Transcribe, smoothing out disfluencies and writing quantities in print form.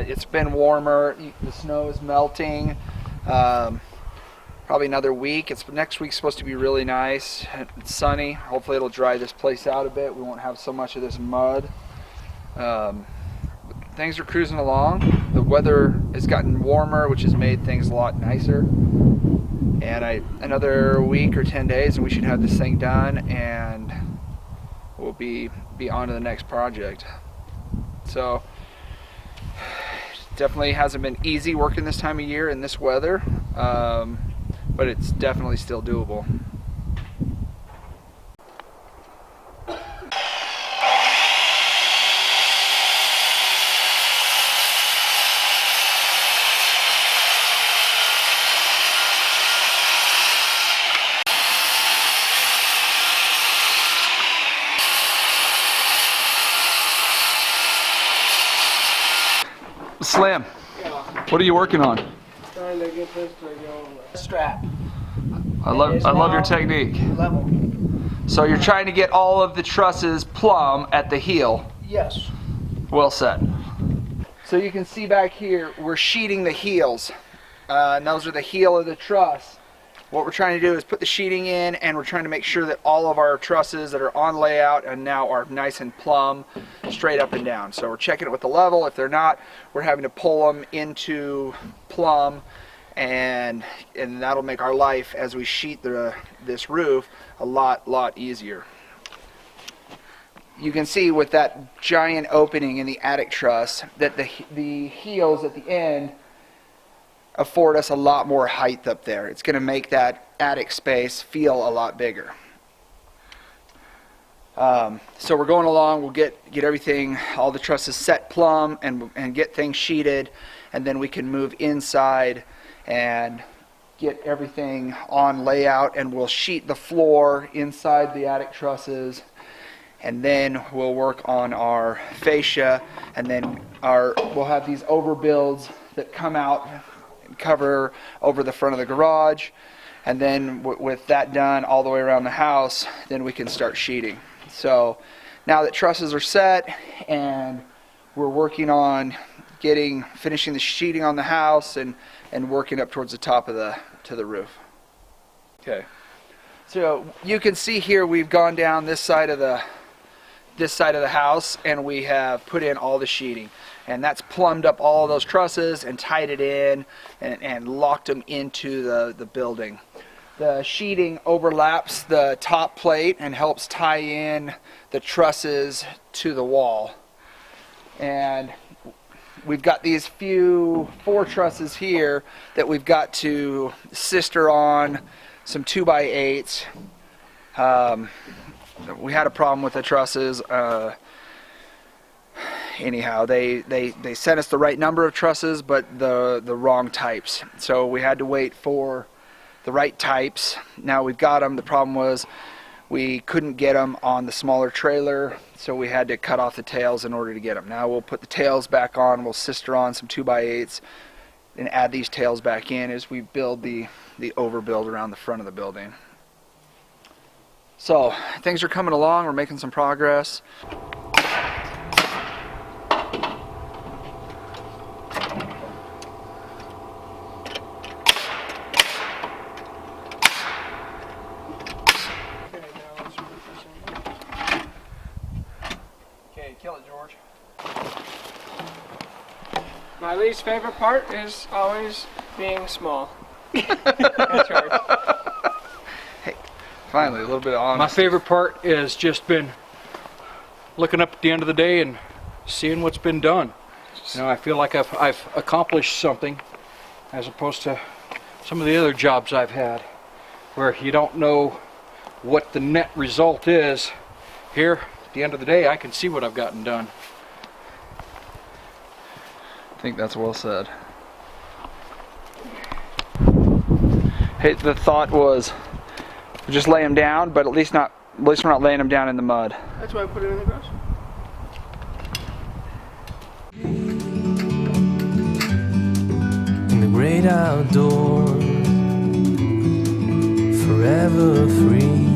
it's been warmer. The snow is melting. Probably another week. Next week's supposed to be really nice. It's sunny. Hopefully it'll dry this place out a bit. We won't have so much of this mud. Things are cruising along. The weather has gotten warmer, which has made things a lot nicer. And another week or 10 days and we should have this thing done, and we'll be on to the next project. So definitely hasn't been easy working this time of year in this weather, but it's definitely still doable. Slim, what are you working on? Trying to get this to go strap. I love your technique. Level. So you're trying to get all of the trusses plumb at the heel. Yes. Well said. So you can see back here, we're sheeting the heels. And those are the heel of the truss. What we're trying to do is put the sheeting in, and we're trying to make sure that all of our trusses that are on layout and now are nice and plumb, straight up and down. So we're checking it with the level. If they're not, we're having to pull them into plumb, and that'll make our life as we sheet this roof a lot easier. You can see with that giant opening in the attic truss that the heels at the end afford us a lot more height up there. It's going to make that attic space feel a lot bigger. So we're going along. We'll get everything, all the trusses set plumb, and get things sheeted, and then we can move inside and get everything on layout, and we'll sheet the floor inside the attic trusses, and then we'll work on our fascia, and then we'll have these overbuilds that come out and cover over the front of the garage, and then with that done all the way around the house, then we can start sheeting. So now that trusses are set and we're working on finishing the sheeting on the house and working up towards the top of the roof. Okay. So you can see here we've gone down this side of the house, and we have put in all the sheeting, and that's plumbed up all of those trusses and tied it in and locked them into the building. The sheeting overlaps the top plate and helps tie in the trusses to the wall. And we've got these 4 trusses here that we've got to sister on some 2x8s. We had a problem with the trusses. Anyhow, they sent us the right number of trusses, but the wrong types. So we had to wait for the right types. Now we've got them. The problem was we couldn't get them on the smaller trailer, so we had to cut off the tails in order to get them. Now we'll put the tails back on. We'll sister on some 2x8s and add these tails back in as we build the overbuild around the front of the building. So things are coming along. We're making some progress. Okay, kill it, George. My least favorite part is always being small. That's right. Hey, finally, a little bit of honesty. My favorite part has just been looking up at the end of the day and seeing what's been done. You know, I feel like I've accomplished something, as opposed to some of the other jobs I've had, where you don't know what the net result is. Here, at the end of the day, I can see what I've gotten done. I think that's well said. Hey, the thought was just lay them down, but at least we're not laying them down in the mud. That's why I put it in the grass. In the great outdoors, forever free.